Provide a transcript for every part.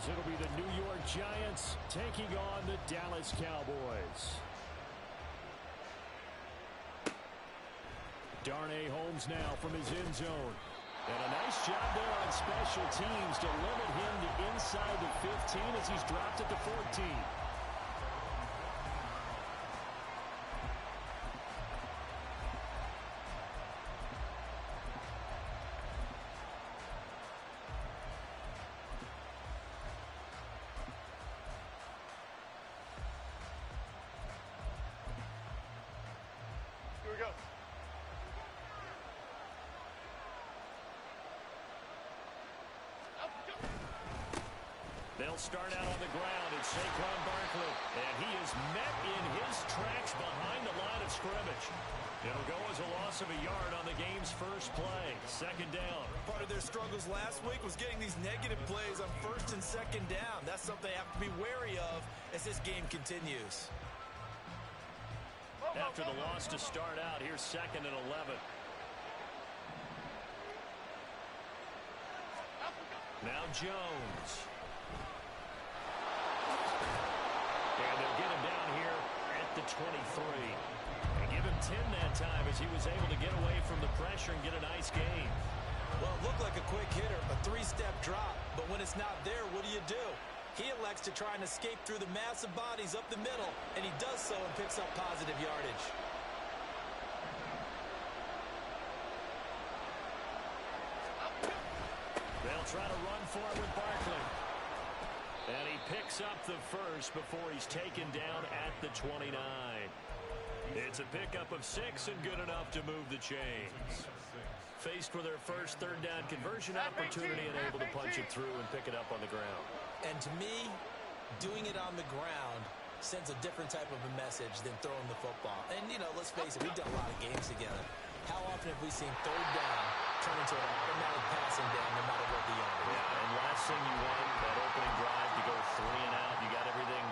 as it'll be the New York Giants taking on the Dallas Cowboys. Darnay Holmes now from his end zone. And a nice job there on special teams to limit him to inside the 15 as he's dropped at the 14. Here we go. They'll start out on the ground. It's Saquon Barkley. And he is met in his tracks behind the line of scrimmage. It'll go as a loss of a yard on the game's first play. Second down. Part of their struggles last week was getting these negative plays on first and second down. That's something they have to be wary of as this game continues. After the loss to start out, here's 2nd and 11. Now Jones. And they'll get him down here at the 23. And give him 10 that time as he was able to get away from the pressure and get a nice gain. Well, it looked like a quick hitter, a 3-step drop. But when it's not there, what do? He elects to try and escape through the massive bodies up the middle, and he does so and picks up positive yardage. They'll try to run for it with Barkley. And he picks up the first before he's taken down at the 29. It's a pickup of 6 and good enough to move the chains. Faced with their first third down conversion opportunity and able to punch it through and pick it up on the ground. And to me, doing it on the ground sends a different type of a message than throwing the football. And, you know, let's face it, we've done a lot of games together. How often have we seen third down turn into an automatic passing down no matter what the yard is? Yeah, and last thing you want, that opening drive to go 3 and out. You got everything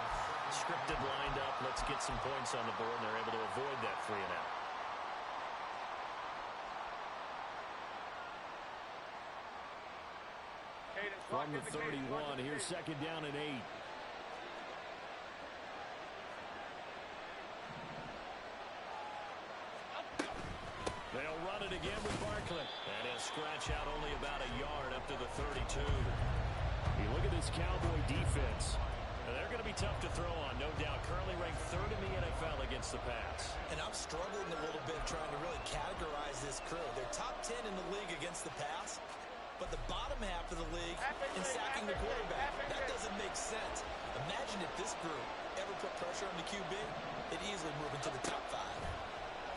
scripted, lined up. Let's get some points on the board, and they're able to avoid that 3 and out. From the 31, here's 2nd down and 8. They'll run it again with Barkley. And he'll scratch out only about a yard up to the 32. You look at this Cowboy defense. They're going to be tough to throw on, no doubt. Currently ranked 3rd in the NFL against the pass. And I'm struggling a little bit trying to really categorize this crew. They're top 10 in the league against the pass, but the bottom half of the league in sacking the quarterback. That doesn't make sense. Imagine if this group ever put pressure on the QB, it'd easily move into the top 5.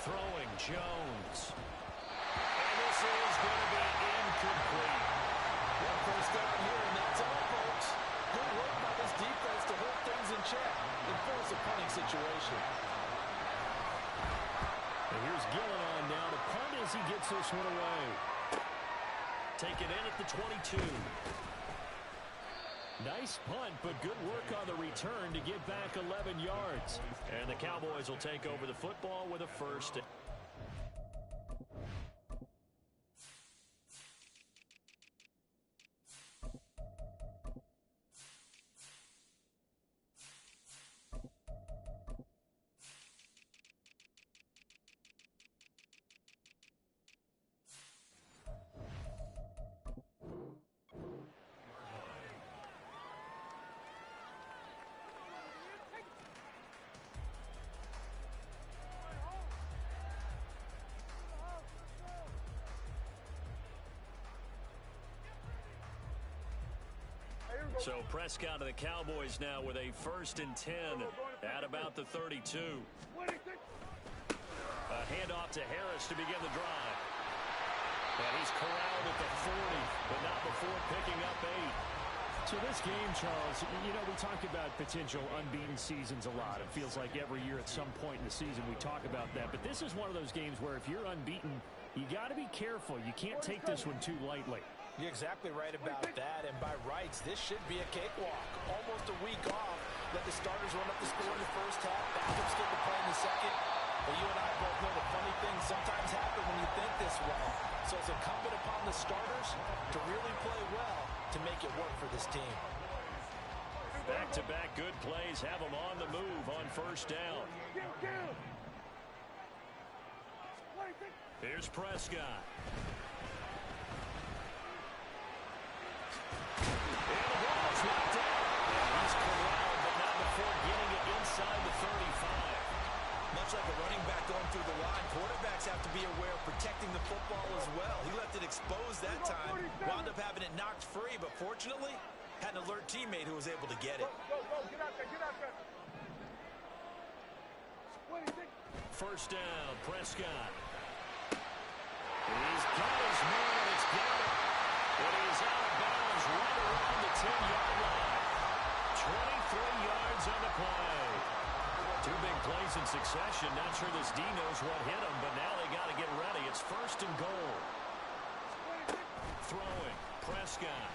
Throwing Jones. And this is going to be incomplete. Well, first down here, and that's all, folks. Good work by this defense to hold things in check and force a punting situation. And here's Gillen on now to punt as he gets this one away. Taken in at the 22. Nice punt, but good work on the return to get back 11 yards. And the Cowboys will take over the football with a first. So Prescott of the Cowboys now with a 1st and 10 at about the 32. A handoff to Harris to begin the drive. And he's corralled at the 40, but not before picking up 8. So this game, Charles, you know, we talk about potential unbeaten seasons a lot. It feels like every year at some point in the season we talk about that. But this is one of those games where if you're unbeaten, you got to be careful. You can't take this one too lightly. You're exactly right about that, and by rights, this should be a cakewalk. Almost a week off. Let the starters run up the score in the first half. Backups get to play in the second. But you and I both know the funny things sometimes happen when you think this well. So it's incumbent upon the starters to really play well to make it work for this team. Back-to-back good plays have them on the move on first down. Here's Prescott. And the ball's knocked out. He's corralled, but not before getting it inside the 35. Much like a running back going through the line, quarterbacks have to be aware of protecting the football as well. He left it exposed that time, wound up having it knocked free, but fortunately, had an alert teammate who was able to get it. Go, get out there. First down, Prescott. He's got his man. It's Garrett. But he's out of bounds right around the 10-yard line. 23 yards on the play. Two big plays in succession. Not sure this D knows what hit him, but now they got to get ready. It's first and goal. Throwing, Prescott.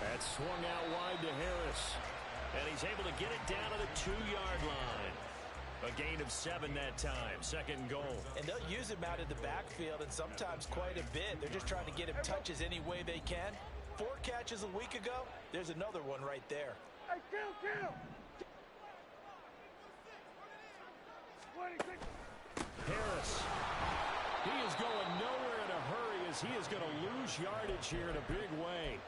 That's swung out wide to Harris. And he's able to get it down to the 2-yard line. A gain of 7 that time. Second and goal. And they'll use him out of the backfield, and sometimes quite a bit. They're just trying to get him touches any way they can. 4 catches a week ago. There's another one right there. Hey, kill! Harris. He is going nowhere in a hurry as he is going to lose yardage here in a big way.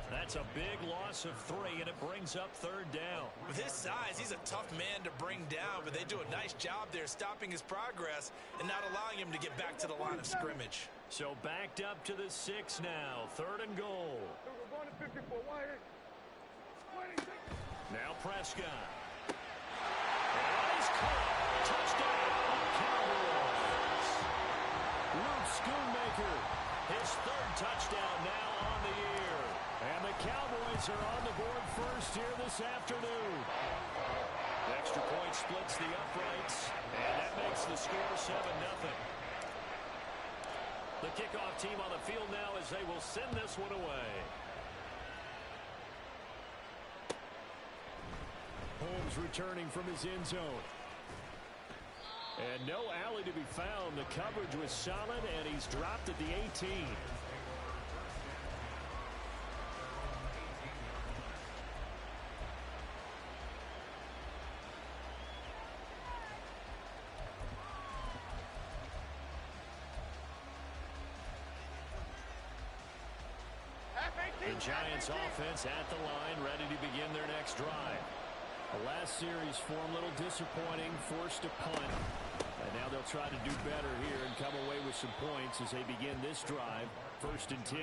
That's a big loss of 3, and it brings up third down. With his size, he's a tough man to bring down, but they do a nice job there stopping his progress and not allowing him to get back to the line of scrimmage. So backed up to the 6 now. Third and goal. Now Prescott. And he's caught. Touchdown, Cowboys. Luke Schoonmaker. His 3rd touchdown now on the year. And the Cowboys are on the board first here this afternoon. Extra point splits the uprights, and that makes the score 7-0. The kickoff team on the field now as they will send this one away. Holmes returning from his end zone. And no alley to be found. The coverage was solid, and he's dropped at the 18. The Giants offense at the line, ready to begin their next drive. The last series for him, a little disappointing, forced a punt. And now they'll try to do better here and come away with some points as they begin this drive. First and 10.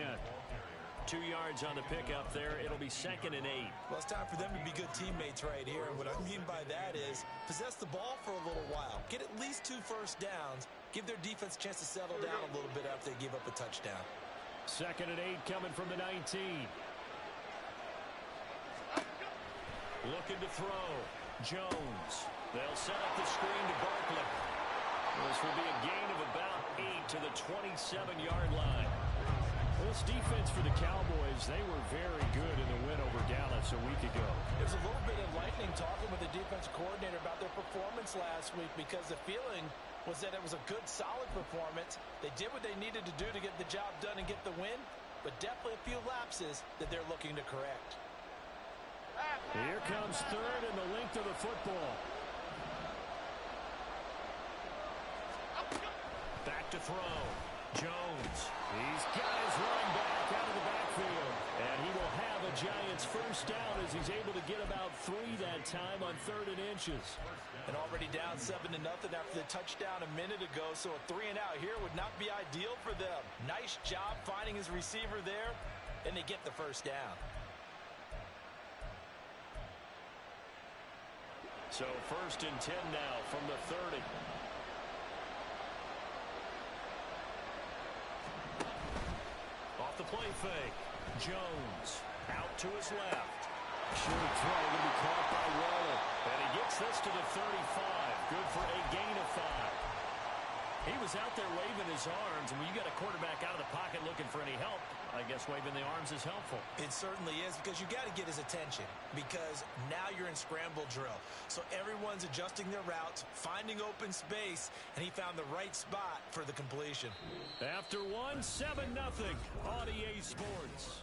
2 yards on the pickup there. It'll be 2nd and 8. Well, it's time for them to be good teammates right here. And what I mean by that is possess the ball for a little while. Get at least 2 first downs. Give their defense a chance to settle down a little bit after they give up a touchdown. 2nd and 8 coming from the 19. Looking to throw. Jones. They'll set up the screen to Barkley. This will be a gain of about 8 to the 27-yard line. Well, this defense for the Cowboys, they were very good in the win over Dallas a week ago. It was a little bit enlightening talking with the defense coordinator about their performance last week because the feeling was that it was a good, solid performance. They did what they needed to do to get the job done and get the win, but definitely a few lapses that they're looking to correct. Here comes 3rd and the length of the football. Back to throw. Jones. He's got his running back out of the backfield. And he will have a Giants first down as he's able to get about 3 that time on 3rd and inches. And already down 7-0 after the touchdown a minute ago, so a 3 and out here would not be ideal for them. Nice job finding his receiver there, and they get the first down. So 1st and 10 now from the 30. Off the play fake. Jones out to his left. Sure throw going to be caught by Waller. And he gets this to the 35. Good for a gain of 5. He was out there waving his arms, and when you got a quarterback out of the pocket looking for any help, I guess waving the arms is helpful. It certainly is, because you got to get his attention, because now you're in scramble drill. So everyone's adjusting their routes, finding open space, and he found the right spot for the completion. After 1, 7-0 on EA Sports.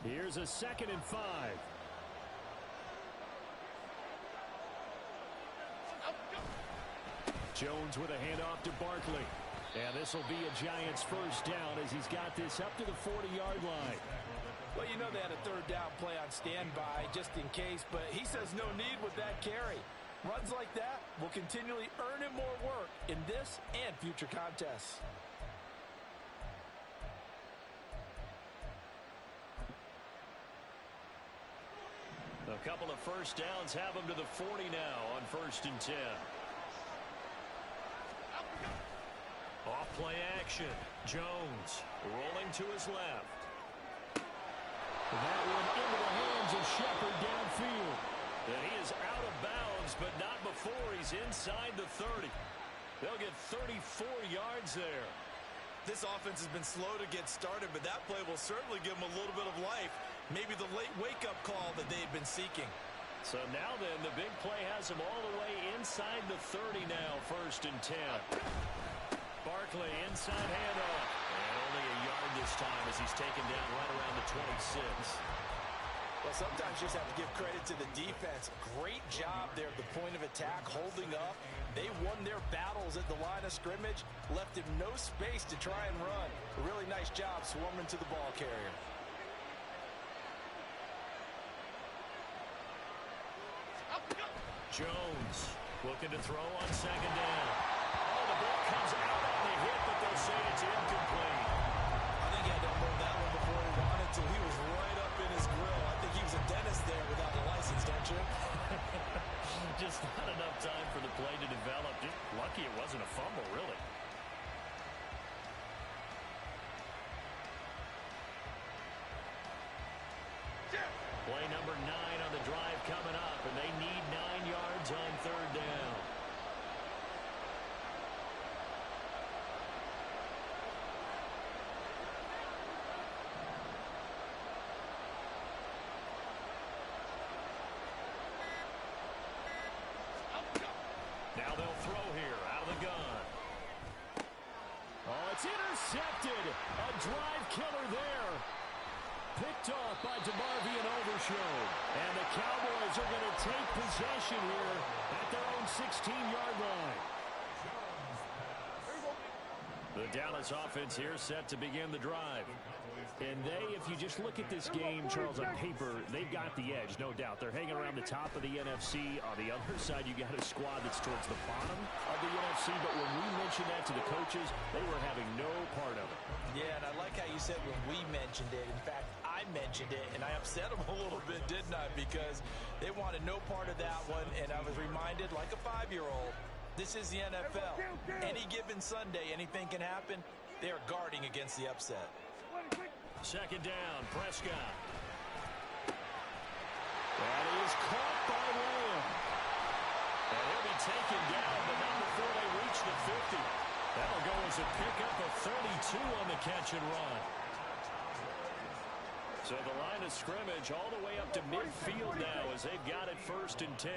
Here's a 2nd and 5. Jones with a handoff to Barkley. And this will be a Giants first down as he's got this up to the 40-yard line. Well, you know they had a 3rd down play on standby just in case, but he says no need with that carry. Runs like that will continually earn him more work in this and future contests. A couple of first downs have him to the 40 now on 1st and 10. Off play action. Jones rolling to his left. That one into the hands of Shepard downfield. And he is out of bounds, but not before he's inside the 30. They'll get 34 yards there. This offense has been slow to get started, but that play will certainly give them a little bit of life. Maybe the late wake-up call that they've been seeking. So now then, the big play has him all the way inside the 30 now, 1st and 10. Barkley inside handoff. And only a yard this time as he's taken down right around the 26. Well, sometimes you just have to give credit to the defense. Great job there at the point of attack, holding up. They won their battles at the line of scrimmage, left him no space to try and run. A really nice job swarming to the ball carrier. Jones looking to throw on 2nd down. Oh, the ball comes out on the hit, but they'll say it's incomplete. I think he had to hold that one before he wanted to. He was right up in his grill. I think he was a dentist there without the license, don't you? Just not enough time for the play to develop. Just lucky it wasn't a fumble, really. Play number 9 on the drive coming up, and they need 9 yards on 3rd down. Now they'll throw here out of the gun. Oh, it's intercepted. A drive killer there. Picked off by DeMarvion Overshown. And the Cowboys are going to take possession here at their own 16-yard line. The Dallas offense here set to begin the drive. And they, if you just look at this game, Charles, on paper, they've got the edge, no doubt. They're hanging around the top of the NFC. On the other side, you got a squad that's towards the bottom of the NFC. But when we mentioned that to the coaches, they were having no part of it. Yeah, and I like how you said when we mentioned it. In fact, I mentioned it, and I upset them a little bit, didn't I? Because they wanted no part of that one, and I was reminded, like a 5-year-old, this is the NFL. Any given Sunday, anything can happen. They are guarding against the upset. 2nd down, Prescott. That is caught by Lamb. And he'll be taken down, but not before they reach the 50. That'll go as a pickup of 32 on the catch and run. So the line of scrimmage all the way up to midfield now as they've got it 1st and 10.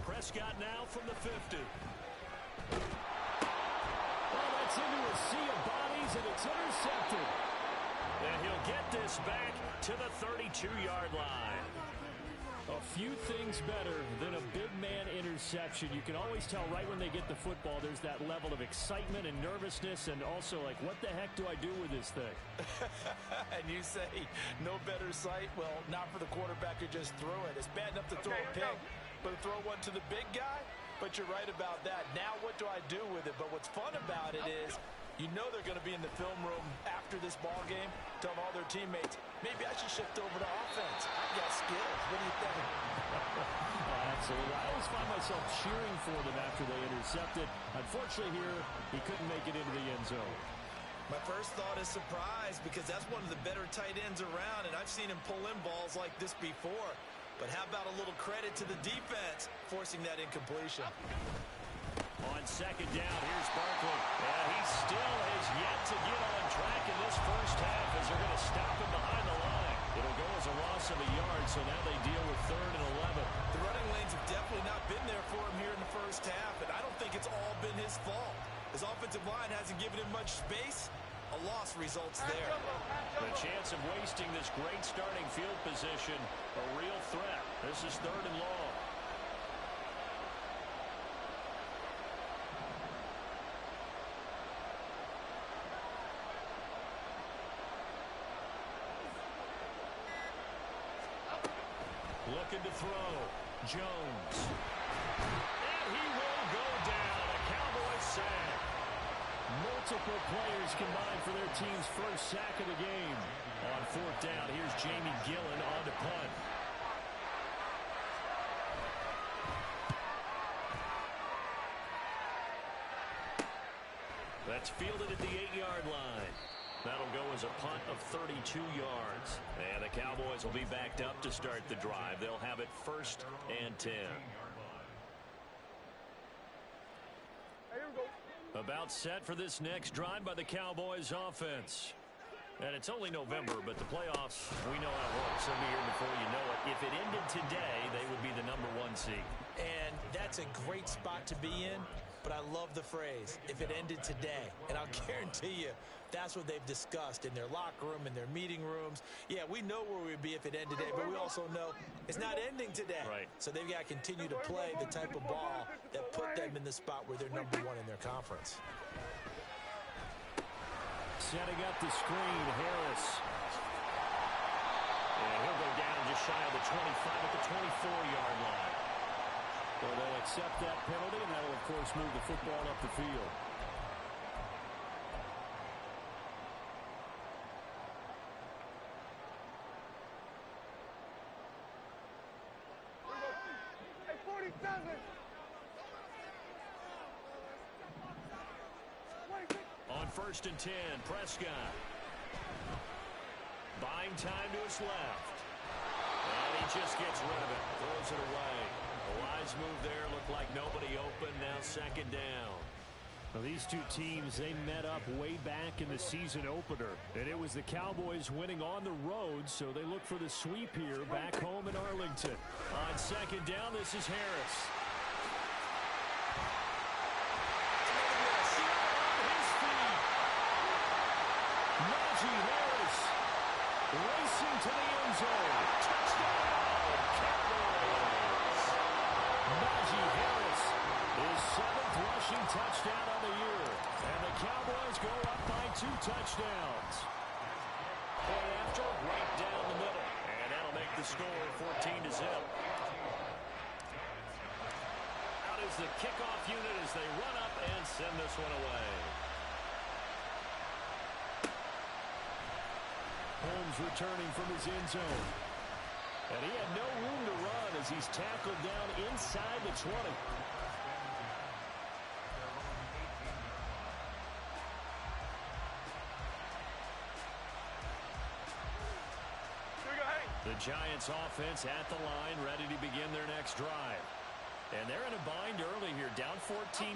Prescott now from the 50. Well, that's into a sea of bodies, and it's intercepted. And he'll get this back to the 32-yard line. A few things better than a big man interception. You can always tell right when they get the football, there's that level of excitement and nervousness, and also like, what the heck do I do with this thing? And you say, no better sight? Well, not for the quarterback who just threw it. It's bad enough to throw a pick, but to throw one to the big guy? But you're right about that. Now what do I do with it? But what's fun about it is, you know they're going to be in the film room after this ball game, telling all their teammates, maybe I should shift over to offense. I've got skills. What do you think? Absolutely. I always find myself cheering for them after they intercepted. Unfortunately here, he couldn't make it into the end zone. My first thought is surprise, because that's one of the better tight ends around, and I've seen him pull in balls like this before. But how about a little credit to the defense forcing that incompletion? On 2nd down, here's Barkley. And he still has yet to get on track in this first half as they're going to stop him behind the line. It'll go as a loss of a yard, so now they deal with 3rd and 11. The running lanes have definitely not been there for him here in the first half, and I don't think it's all been his fault. His offensive line hasn't given him much space, A loss results there. The chance of wasting this great starting field position, a real threat. This is 3rd and long. Looking to throw. Jones. And he will go down. A Cowboys sack. Multiple players combined for their team's first sack of the game. On 4th down, here's Jamie Gillen on to punt. That's fielded at the 8-yard line. That'll go as a punt of 32 yards. And the Cowboys will be backed up to start the drive. They'll have it 1st and 10. About set for this next drive by the Cowboys offense. And it's only November, but the playoffs, we know how it works. It'll be here before you know it. If it ended today, they would be the #1 seed. And that's a great spot to be in. But I love the phrase, if it ended today. And I'll guarantee you, that's what they've discussed in their locker room, in their meeting rooms. Yeah, we know where we'd be if it ended today, but we also know it's not ending today. Right. So they've got to continue to play the type of ball that put them in the spot where they're #1 in their conference. Setting up the screen, Harris. And he'll go down just shy of the 25 at the 24-yard line. Well, they'll accept that penalty, and that'll, of course, move the football up the field. Hey, 47. On 1st and 10, Prescott. Buying time to his left. And he just gets rid of it. Throws it away. A wise move there. Looked like nobody open. Now 2nd down. Well, these two teams, they met up way back in the season opener. And it was the Cowboys winning on the road, so they look for the sweep here back home in Arlington. On 2nd down, this is Harris. Harris racing to the end zone. Touchdown, Cowboys. Najee Harris, his 7th rushing touchdown of the year. And the Cowboys go up by 2 touchdowns. Point after, right down the middle. And that'll make the score 14-0. Out is the kickoff unit as they run up and send this one away. Holmes returning from his end zone. And he had no room to run as he's tackled down inside the 20. The Giants offense at the line, ready to begin their next drive. And they're in a bind early here, down 14-0.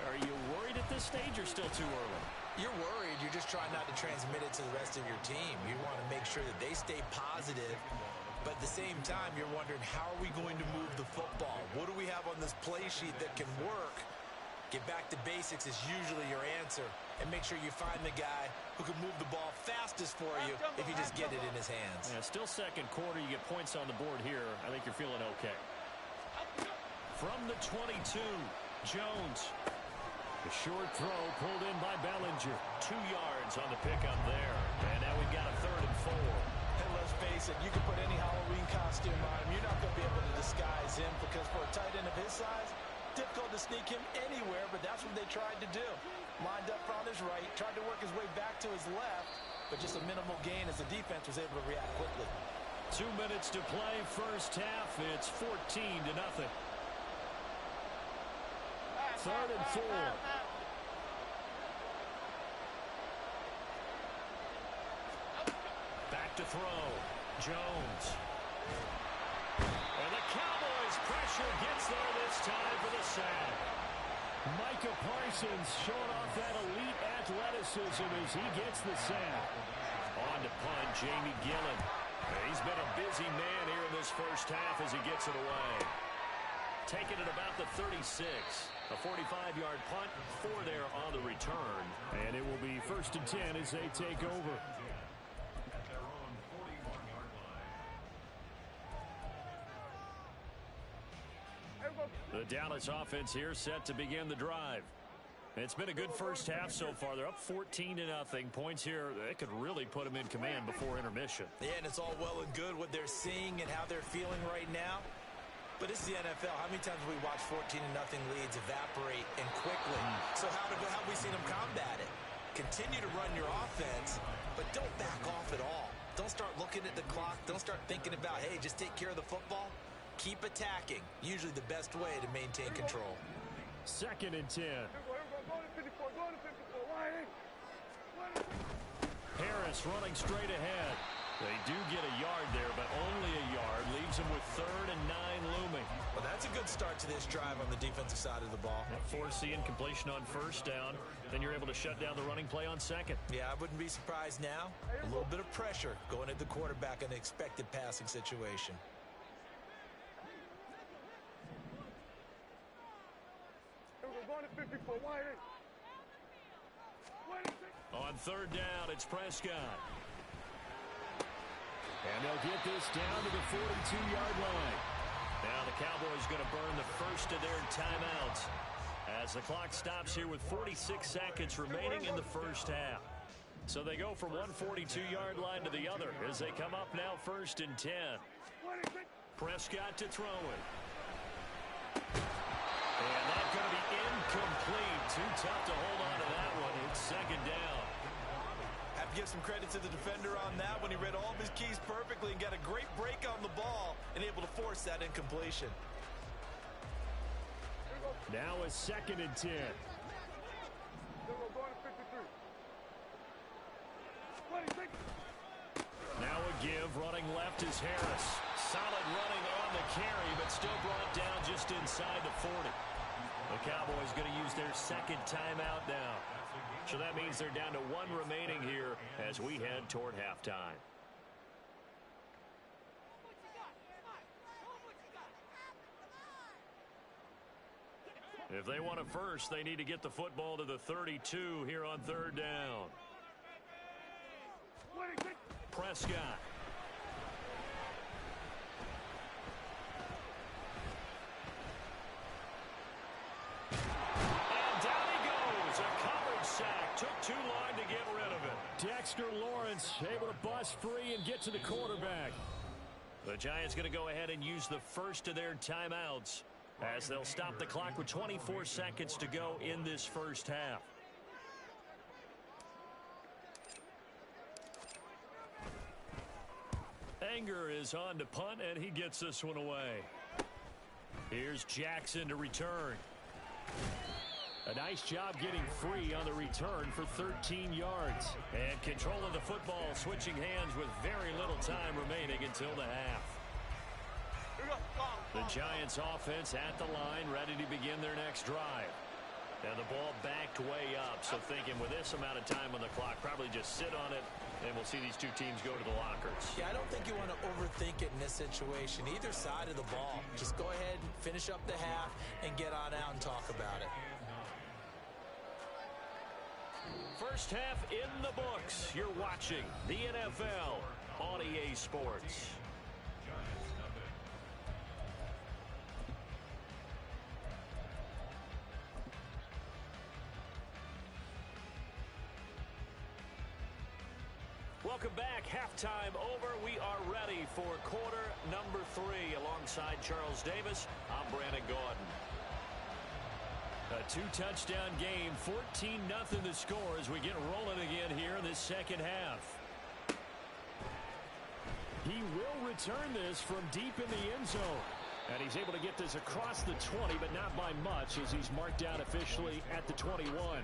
Are you worried at this stage or still too early? You're worried. You're just trying not to transmit it to the rest of your team. You want to make sure that they stay positive. But at the same time, you're wondering, how are we going to move the football? What do we have on this play sheet that can work? Get back to basics is usually your answer. And make sure you find the guy who can move the ball fastest for you if you just get it in his hands. Yeah, still 2nd quarter. You get points on the board here. I think you're feeling okay. From the 22, Jones. The short throw pulled in by Bellinger. 2 yards on the pickup there. And now we've got a 3rd and 4. And let's face it, you can put any Halloween costume on him. You're not going to be able to disguise him because for a tight end of his size, difficult to sneak him anywhere, but that's what they tried to do. Lined up on his right, tried to work his way back to his left, but just a minimal gain as the defense was able to react quickly. 2 minutes to play, first half. It's 14-0. 3rd and 4. Back to throw. Jones. And the Cowboys pressure gets there this time for the sack. Micah Parsons showing off that elite athleticism as he gets the sack. On to punt, Jamie Gillen. He's been a busy man here in this first half as he gets it away. Taking it about the 36. A 45-yard punt, 4 there on the return. And it will be 1st and 10 as they take over. The Dallas offense here set to begin the drive. It's been a good first half so far. They're up 14-0. Points here, they could really put them in command before intermission. Yeah, and it's all well and good what they're seeing and how they're feeling right now. But it's the NFL. How many times have we watched 14-0 leads evaporate and quickly? So how have we seen them combat it? Continue to run your offense, but don't back off at all. Don't start looking at the clock. Don't start thinking about, hey, just take care of the football. Keep attacking. Usually the best way to maintain control. 2nd and 10. Harris running straight ahead. They do get a yard there, but only a yard. Leaves them with 3rd and 9 looming. Well, that's a good start to this drive on the defensive side of the ball. Force the incompletion on 1st down. Then you're able to shut down the running play on 2nd. Yeah, I wouldn't be surprised now. A little bit of pressure going at the quarterback in an expected passing situation. On 3rd down, it's Prescott. And they'll get this down to the 42-yard line. Now the Cowboys going to burn the first of their timeouts as the clock stops here with 46 seconds remaining in the first half. So they go from one 42-yard line to the other as they come up now 1st and 10. Prescott to throw it. And that's going to be incomplete. Too tough to hold on to that one. It's 2nd down. Have to give some credit to the defender on that when he read all of his keys perfectly and got a great break on the ball and able to force that incompletion. Now a 2nd and 10. Now a give, running left is Harris. Solid running on the carry, but still brought down just inside the 40. The Cowboys going to use their 2nd timeout now. So that means they're down to 1 remaining here as we head toward halftime. If they want it first, they need to get the football to the 32 here on 3rd down. Prescott. And down he goes. A coverage sack. Took too long to get rid of it. Dexter Lawrence able to bust free and get to the quarterback. The Giants going to go ahead and use the first of their timeouts as they'll stop the clock with 24 seconds to go in this first half. Anger is on to punt, and he gets this one away. Here's Jackson to return. A nice job getting free on the return for 13 yards. And controlling the football, switching hands with very little time remaining until the half. The Giants offense at the line, ready to begin their next drive. Now the ball backed way up, so thinking with this amount of time on the clock, probably just sit on it, and we'll see these two teams go to the lockers. Yeah, I don't think you want to overthink it in this situation. Either side of the ball. Just go ahead and finish up the half and get on out and talk about it. First half in the books. You're watching the NFL on EA Sports. Welcome back. Halftime over. We are ready for quarter number 3. Alongside Charles Davis, I'm Brandon Gordon. A 2-touchdown game, 14-0 the score as we get rolling again here in this second half. He will return this from deep in the end zone. And he's able to get this across the 20, but not by much as he's marked down officially at the 21.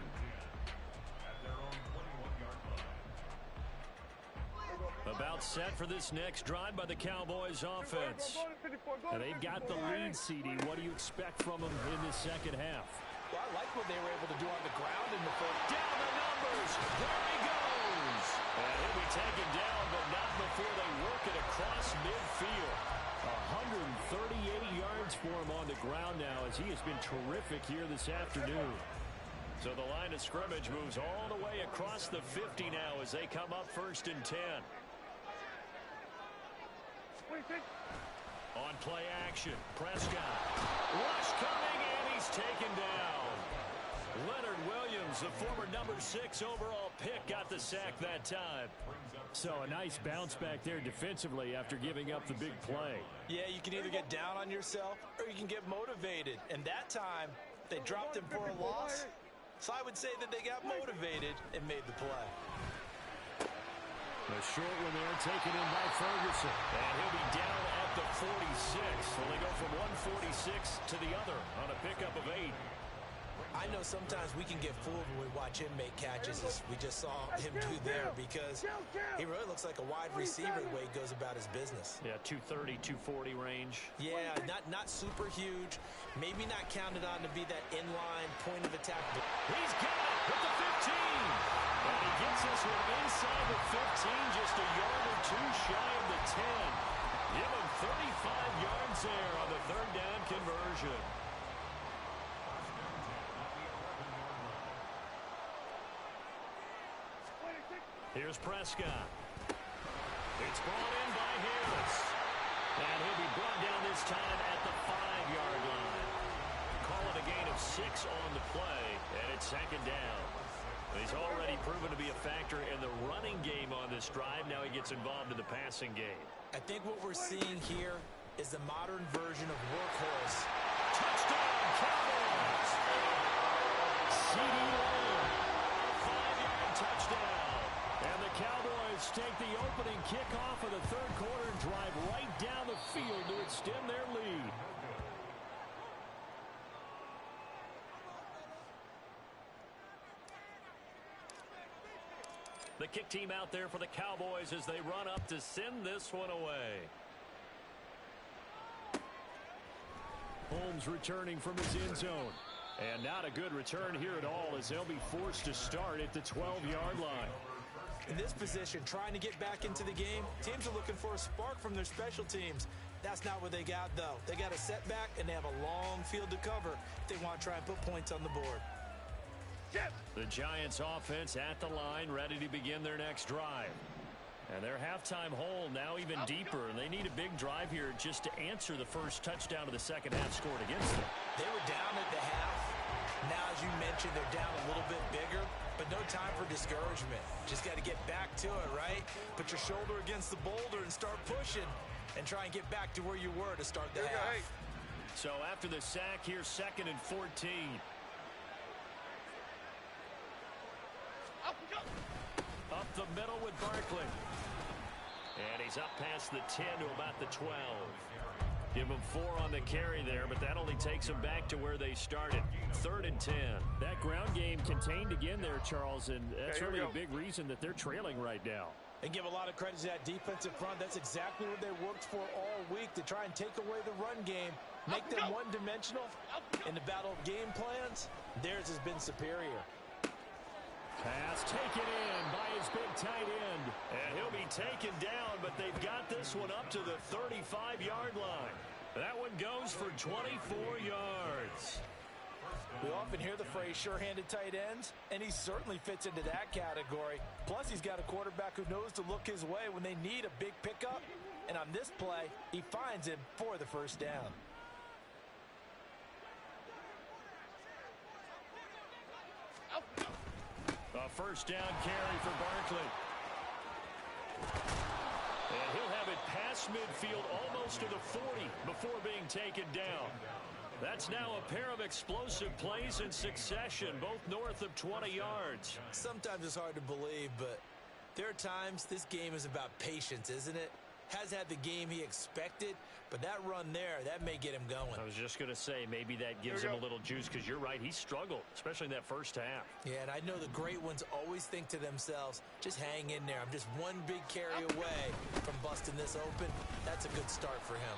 About set for this next drive by the Cowboys offense. And they've got the lead, CD. What do you expect from them in this second half? Well, I like what they were able to do on the ground in the first. Down the numbers. There he goes. And he'll be taken down, but not before they work it across midfield. 138 yards for him on the ground now as he has been terrific here this afternoon. So the line of scrimmage moves all the way across the 50 now as they come up 1st and 10. On play action, Prescott. Rush coming, and he's taken down. Leonard Williams, the former number 6 overall pick, got the sack that time. So a nice bounce back there defensively after giving up the big play. Yeah, you can either get down on yourself or you can get motivated. And that time, they dropped him for a loss. So I would say that they got motivated and made the play. The short one there taken in by Ferguson. And he'll be down at the 46. So they go from 146 to the other on a pickup of 8. I know sometimes we can get fooled when we watch him make catches, as we just saw him do there, because he really looks like a wide receiver the way he goes about his business. Yeah, 230, 240 range. Yeah, not super huge. Maybe not counted on to be that inline point of attack. He's got it with the 15. And he gets this one inside the 15, just a yard or two shy of the 10. Give him 35 yards there on the 3rd down conversion. Here's Prescott. It's brought in by Harris. And he'll be brought down this time at the 5-yard line. Call it a gain of 6 on the play, and it's 2nd down. He's already proven to be a factor in the running game on this drive. Now he gets involved in the passing game. I think what we're seeing here is the modern version of workhorse. Touchdown, Cowboys! CD Lamb. 5-yard touchdown. And the Cowboys take the opening kickoff of the 3rd quarter and drive right down the field to extend their lead. The kick team out there for the Cowboys as they run up to send this one away. Holmes returning from his end zone. And not a good return here at all as they'll be forced to start at the 12-yard line. In this position, trying to get back into the game, teams are looking for a spark from their special teams. That's not what they got, though. They got a setback, and they have a long field to cover if they want to try and put points on the board. The Giants offense at the line, ready to begin their next drive. And their halftime hole now even deeper, and they need a big drive here just to answer the first touchdown of the second half scored against them. They were down at the half. Now, as you mentioned, they're down a little bit bigger, but no time for discouragement. Just got to get back to it, right? Put your shoulder against the boulder and start pushing and try and get back to where you were to start the half. So after the sack, here's 2nd and 14. Up the middle with Barkley. And he's up past the 10 to about the 12. Give him 4 on the carry there, but that only takes them back to where they started. 3rd and 10. That ground game contained again there, Charles, and that's really a big reason that they're trailing right now. And give a lot of credit to that defensive front. That's exactly what they worked for all week, to try and take away the run game, make them one-dimensional. In the battle of game plans, theirs has been superior. Pass taken in by his big tight end. And he'll be taken down, but they've got this one up to the 35-yard line. That one goes for 24 yards. We often hear the phrase sure-handed tight ends, and he certainly fits into that category. Plus, he's got a quarterback who knows to look his way when they need a big pickup. And on this play, he finds him for the first down. A first down carry for Barkley. And he'll have it past midfield almost to the 40 before being taken down. That's now a pair of explosive plays in succession, both north of 20 yards. Sometimes it's hard to believe, but there are times this game is about patience, isn't it? Has had the game he expected, but that run there, that may get him going. I was just going to say, maybe that gives him a little juice, because you're right, he struggled, especially in that first half. Yeah, and I know the great ones always think to themselves, just hang in there. I'm just one big carry away from busting this open. That's a good start for him.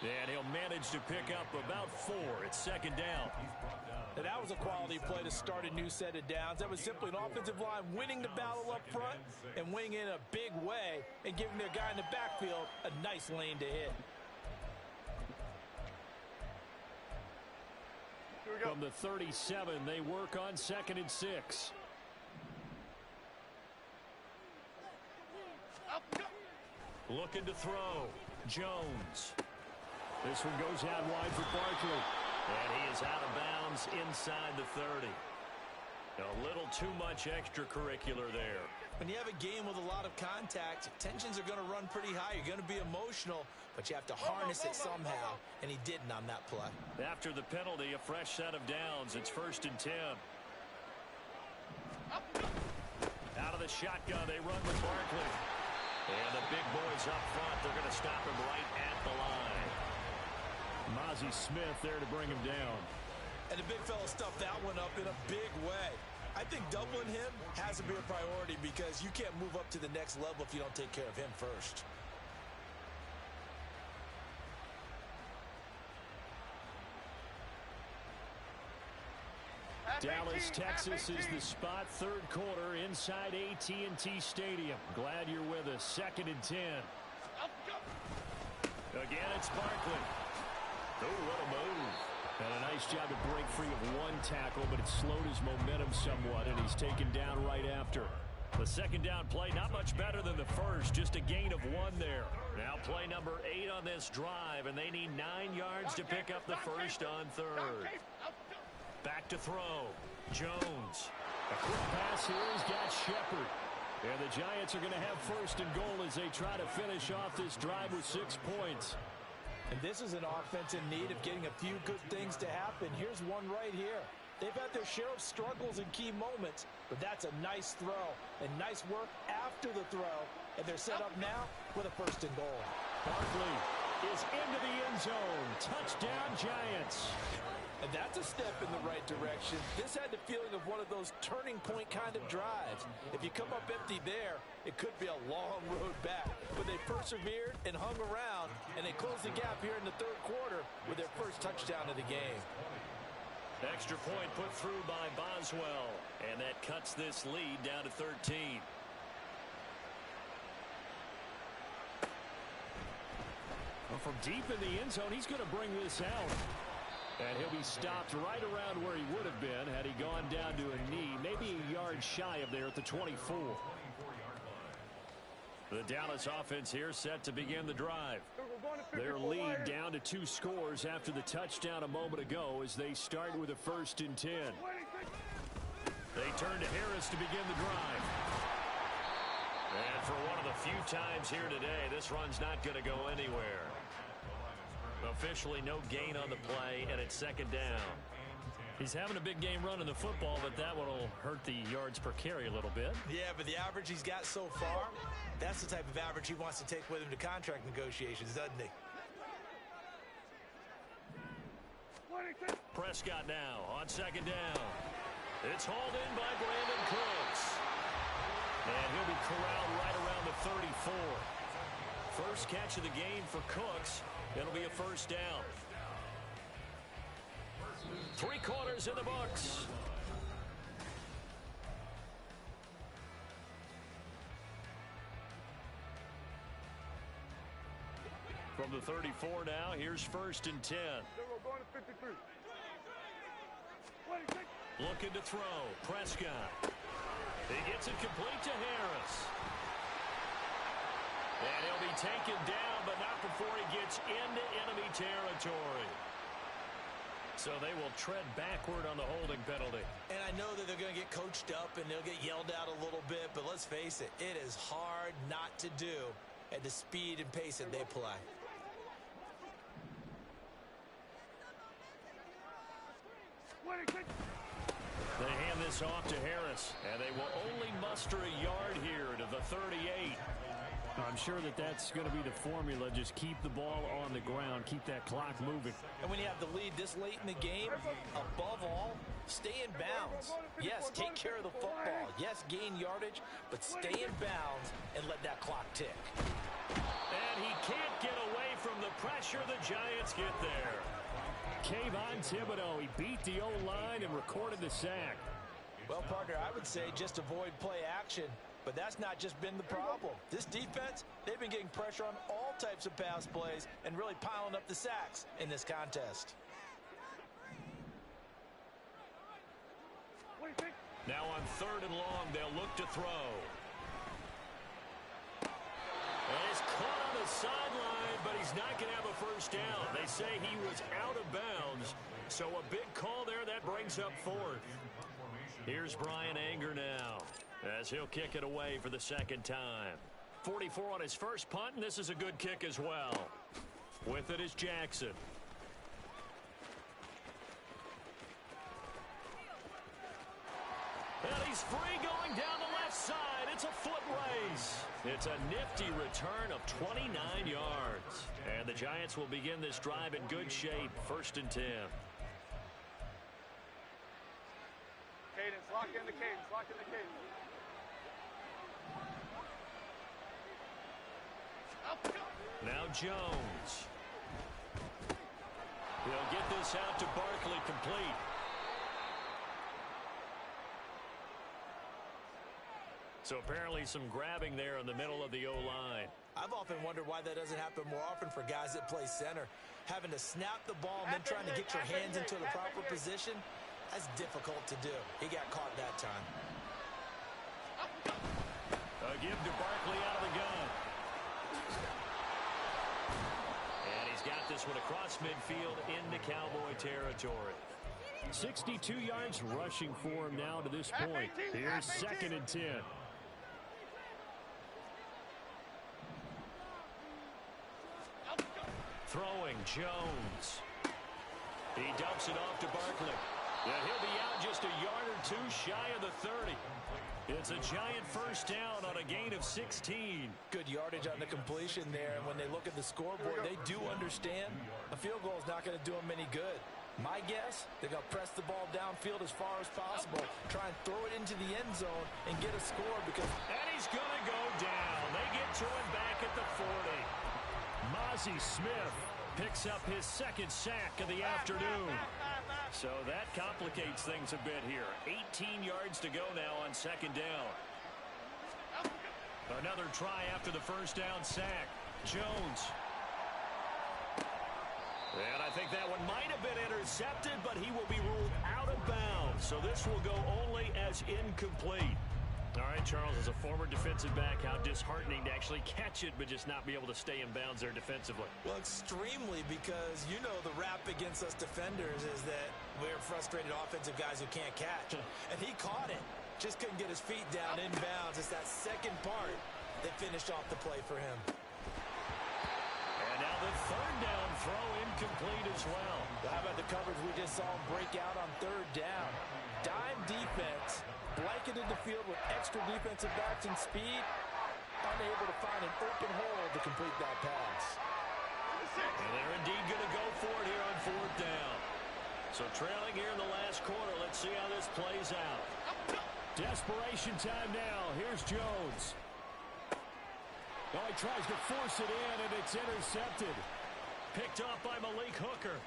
And he'll manage to pick up about 4. It's second down. And that was a quality play to start a new set of downs. That was simply an offensive line winning the battle up front and winning in a big way and giving their guy in the backfield a nice lane to hit. From the 37, they work on 2nd and 6. Looking to throw. Jones. This one goes out wide for Barkley. And he is out of bounds inside the 30. A little too much extracurricular there. When you have a game with a lot of contact, tensions are going to run pretty high. You're going to be emotional, but you have to harness it somehow, and he didn't on that play. After the penalty, a fresh set of downs. It's 1st and 10. Out of the shotgun, they run with Barkley. And the big boys up front, they're going to stop him right at the line. Mozzie Smith there to bring him down. And the big fella stuffed that one up in a big way. I think doubling him has to be a priority because you can't move up to the next level if you don't take care of him first. Dallas, Texas is the spot. 3rd quarter inside AT&T Stadium. Glad you're with us. 2nd and 10. Again, it's Barkley. Oh, what a move. And a nice job to break free of one tackle, but it slowed his momentum somewhat, and he's taken down right after. The 2nd down play, not much better than the first, just a gain of 1 there. Now play number 8 on this drive, and they need 9 yards to pick up the first on 3rd. Back to throw. Jones. A quick pass here. He's got Shepard. And the Giants are going to have 1st and goal as they try to finish off this drive with 6 points. And this is an offense in need of getting a few good things to happen. Here's one right here. They've had their share of struggles in key moments, but that's a nice throw and nice work after the throw. And they're set up now with a 1st and goal. Barkley is into the end zone. Touchdown, Giants. And that's a step in the right direction. This had the feeling of one of those turning point kind of drives. If you come up empty there, it could be a long road back. But they persevered and hung around, and they closed the gap here in the 3rd quarter with their first touchdown of the game. Extra point put through by Boswell, and that cuts this lead down to 13. Well, from deep in the end zone, he's going to bring this out. And he'll be stopped right around where he would have been had he gone down to a knee, maybe a yard shy of there at the 24. The Dallas offense here set to begin the drive. Their lead down to 2 scores after the touchdown a moment ago as they start with a 1st and 10. They turn to Harris to begin the drive. And for one of the few times here today, this run's not going to go anywhere. Officially no gain on the play, and it's 2nd down. He's having a big game running the football, but that one will hurt the yards per carry a little bit. Yeah, but the average he's got so far, that's the type of average he wants to take with him to contract negotiations, doesn't he? Prescott now on 2nd down. It's hauled in by Brandon Cooks. And he'll be corralled right around the 34. First catch of the game for Cooks. It'll be a 1st down. 3 quarters in the books. From the 34 now, here's 1st and 10. Looking to throw. Prescott. He gets it complete to Harris. And he'll be taken down, but not before he gets into enemy territory. So they will tread backward on the holding penalty. And I know that they're going to get coached up and they'll get yelled at a little bit, but let's face it, it is hard not to do at the speed and pace that they play. They hand this off to Harris, and they will only muster a yard here to the 38. I'm sure that that's going to be the formula. Just keep the ball on the ground. Keep that clock moving. And when you have the lead this late in the game, above all, stay in bounds. Yes, take care of the football. Yes, gain yardage, but stay in bounds and let that clock tick. And he can't get away from the pressure. The Giants get there. Kayvon Thibodeau, he beat the O-line and recorded the sack. Well, partner, I would say just avoid play action, but that's not just been the problem. This defense, they've been getting pressure on all types of pass plays and really piling up the sacks in this contest. Now on 3rd and long, they'll look to throw. And he's caught on the sideline, but he's not going to have a first down. They say he was out of bounds, so a big call there that brings up 4th. Here's Brian Anger now, as he'll kick it away for the 2nd time. 44 on his first punt, and this is a good kick as well. With it is Jackson. And he's free going down the left side. It's a foot race. It's a nifty return of 29 yards. And the Giants will begin this drive in good shape. 1st and 10. Cadence, lock in the cadence, lock in the cadence. Now Jones. He'll get this out to Barkley, complete. So apparently some grabbing there in the middle of the O-line. I've often wondered why that doesn't happen more often for guys that play center. Having to snap the ball and then trying to get your hands into the proper position, that's difficult to do. He got caught that time. A give to Barkley out of the gun. And he's got this one across midfield into Cowboy territory. 62 yards rushing for him now to this point. Here's 2nd and 10. Throwing Jones. He dumps it off to Barkley. Yeah, he'll be out just a yard or 2 shy of the 30. It's a Giant first down on a gain of 16. Good yardage on the completion there, and when they look at the scoreboard, they do understand a field goal is not going to do them any good. My guess, they're going to press the ball downfield as far as possible, try and throw it into the end zone and get a score because... And he's going to go down. They get to him back at the 40. Mozzie Smith picks up his 2nd sack of the afternoon. So that complicates things a bit here. 18 yards to go now on 2nd down. Another try after the first down sack. Jones. And I think that one might have been intercepted, but he will be ruled out of bounds. So this will go only as incomplete. All right, Charles, as a former defensive back, how disheartening to actually catch it, but just not be able to stay in bounds there defensively. Well, extremely, because you know the rap against us defenders is that we're frustrated offensive guys who can't catch. And he caught it. Just couldn't get his feet down in bounds. It's that second part that finished off the play for him. And now the 3rd down throw incomplete as well. How about the coverage we just saw him break out on 3rd down? Dime defense. Blanketed the field with extra defensive backs and speed, unable to find an open hole to complete that pass. And they're indeed going to go for it here on 4th down. So trailing here in the last quarter, let's see how this plays out. Desperation time now. Here's Jones. Oh, he tries to force it in, and it's intercepted. Picked off by Malik Hooker.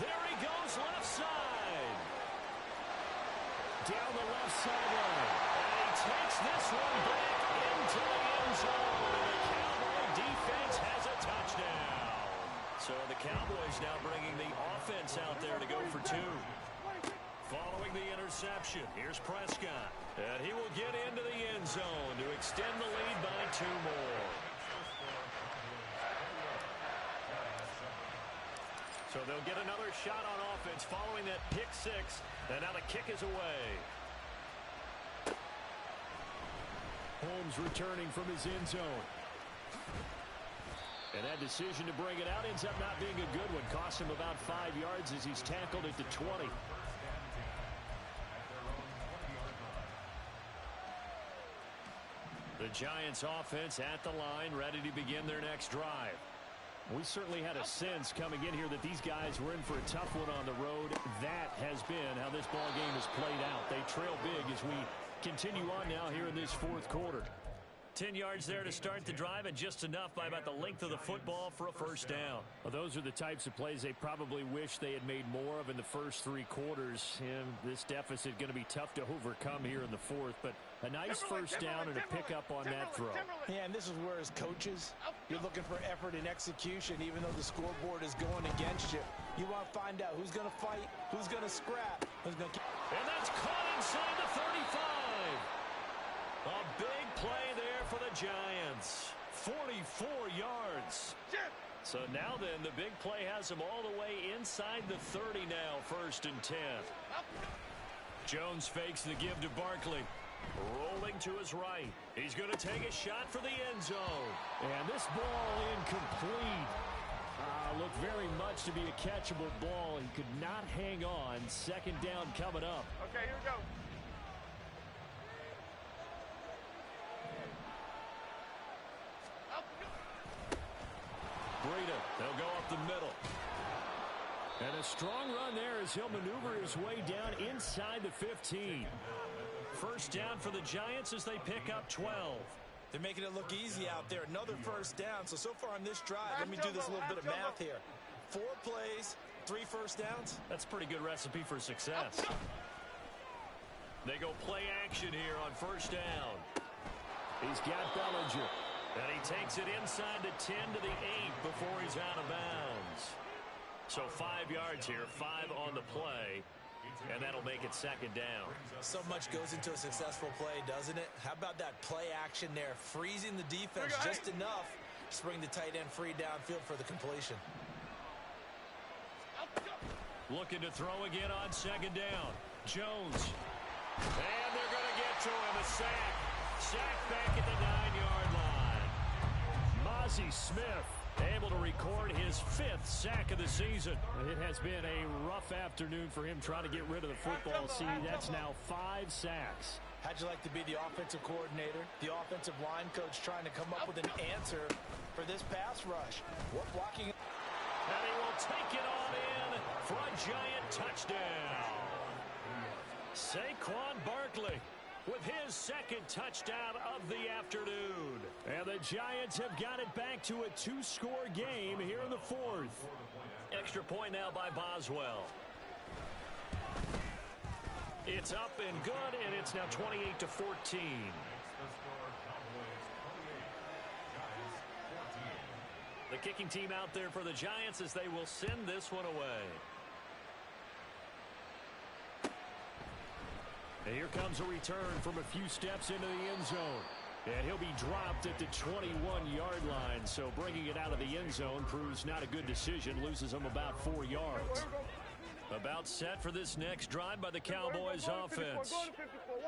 There he goes, left side. Down the left sideline. And he takes this one back into the end zone. And the Cowboy defense has a touchdown. So the Cowboys now bringing the offense out there to go for 2. Following the interception, here's Prescott. And he will get into the end zone to extend the lead by 2 more. So they'll get another shot on offense following that pick 6. And now the kick is away. Holmes returning from his end zone. And that decision to bring it out ends up not being a good one. Costs him about 5 yards as he's tackled at the 20. The Giants offense at the line, ready to begin their next drive. We certainly had a sense coming in here that these guys were in for a tough one on the road. That has been how this ball game has played out. They trail big as we continue on now here in this 4th quarter. 10 yards there to start the drive, and just enough by about the length of the football for a first down. Well, those are the types of plays they probably wish they had made more of in the first 3 quarters. And this deficit going to be tough to overcome here in the fourth, but a nice first down and a pickup on that throw. Yeah, and this is where, as coaches, you're looking for effort and execution, even though the scoreboard is going against you. You want to find out who's going to fight, who's going to scrap, who's going to... And that's caught inside the 35. A big play there for the Giants. 44 yards. So now then, the big play has them all the way inside the 30 now, 1st and 10. Jones fakes the give to Barkley. Rolling to his right. He's going to take a shot for the end zone. And this ball incomplete. Looked very much to be a catchable ball. He could not hang on. 2nd down coming up. Okay, here we go. Breida, they'll go up the middle. And a strong run there as he'll maneuver his way down inside the 15. First down for the Giants as they pick up 12. They're making it look easy out there. Another first down. So far on this drive, let me do this little bit of math here. 4 plays, 3 first downs. That's a pretty good recipe for success. They go play action here on first down. He's got Bellinger. And he takes it inside the 10 to the 8 before he's out of bounds. So 5 yards here, 5 on the play. And that'll make it 2nd down. So much goes into a successful play, doesn't it? How about that play action there? Freezing the defense just enough to bring the tight end free downfield for the completion. Looking to throw again on 2nd down. Jones. And they're going to get to him. A sack. Sack back at the 9-yard line. Mozzie Smith able to record his 5th sack of the season. It has been a rough afternoon for him trying to get rid of the football. See, that's now 5 sacks. How'd you like to be the offensive coordinator, the offensive line coach, trying to come up with an answer for this pass rush? What blocking? And he will take it on in for a Giant touchdown. Saquon Barkley with his 2nd touchdown of the afternoon. And the Giants have got it back to a 2-score game here in the 4th. Extra point now by Boswell. It's up and good, and it's now 28-14. The kicking team out there for the Giants as they will send this one away. And here comes a return from a few steps into the end zone. And he'll be dropped at the 21-yard line. So bringing it out of the end zone proves not a good decision. Loses him about 4 yards. About set for this next drive by the Cowboys offense.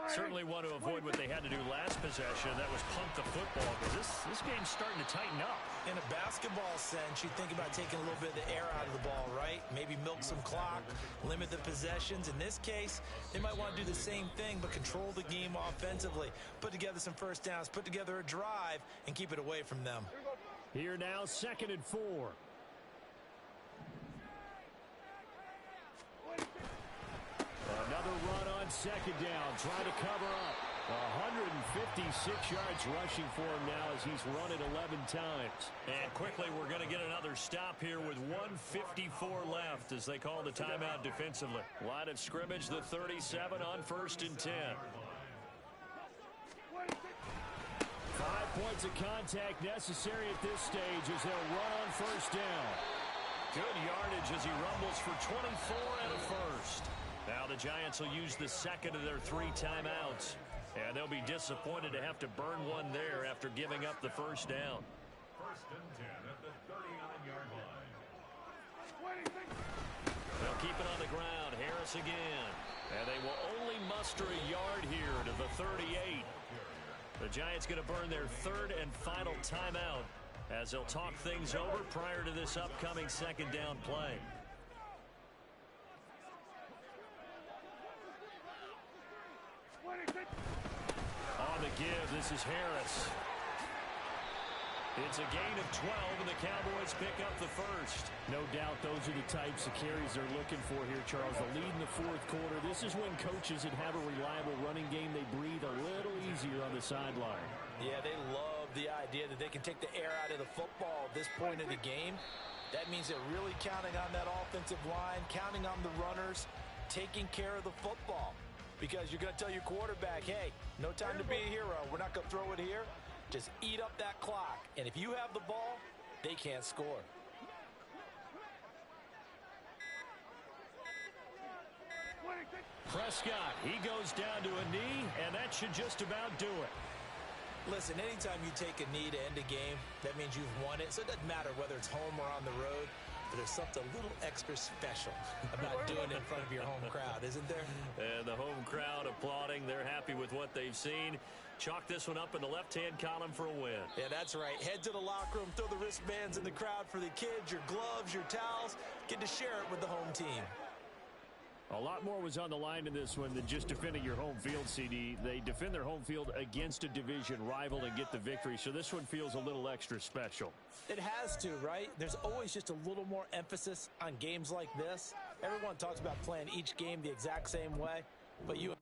Certainly want to avoid what they had to do last possession. That was pump the football, because this game's starting to tighten up. In a basketball sense, you think about taking a little bit of the air out of the ball, right? Maybe milk some clock, limit the possessions. In this case, they might want to do the same thing, but control the game offensively. Put together some first downs, put together a drive, and keep it away from them. Here now, 2nd and 4. Another run on 2nd down, trying to cover up. 156 yards rushing for him now as he's run it 11 times. And quickly, we're going to get another stop here with 1:54 left as they call the timeout defensively. Line of scrimmage, the 37 on 1st and 10. 5 points of contact necessary at this stage as they'll run on 1st down. Good yardage as he rumbles for 24 and a first. Now the Giants will use the 2nd of their 3 timeouts. And they'll be disappointed to have to burn one there after giving up the first down. 1st and 10 at the 39-yard line. They'll keep it on the ground. Harris again. And they will only muster a yard here to the 38. The Giants going to burn their 3rd and final timeout as they'll talk things over prior to this upcoming 2nd down play. On the give, this is Harris. It's a gain of 12, and the Cowboys pick up the first. No doubt those are the types of carries they're looking for here, Charles. The lead in the 4th quarter. This is when coaches that have a reliable running game, they breathe a little easier on the sideline. Yeah, they love the idea that they can take the air out of the football at this point in the game. That means they're really counting on that offensive line, counting on the runners, taking care of the football. Because you're going to tell your quarterback, hey, no time to be a hero. We're not going to throw it here. Just eat up that clock. And if you have the ball, they can't score. Prescott, he goes down to a knee, and that should just about do it. Listen, anytime you take a knee to end a game, that means you've won it. So it doesn't matter whether it's home or on the road. But there's something a little extra special about doing it in front of your home crowd, isn't there? And the home crowd applauding. They're happy with what they've seen. Chalk this one up in the left-hand column for a win. Yeah, that's right. Head to the locker room, throw the wristbands in the crowd for the kids, your gloves, your towels. Get to share it with the home team. A lot more was on the line in this one than just defending your home field, CD. They defend their home field against a division rival and get the victory, so this one feels a little extra special. It has to, right? There's always just a little more emphasis on games like this. Everyone talks about playing each game the exact same way, but you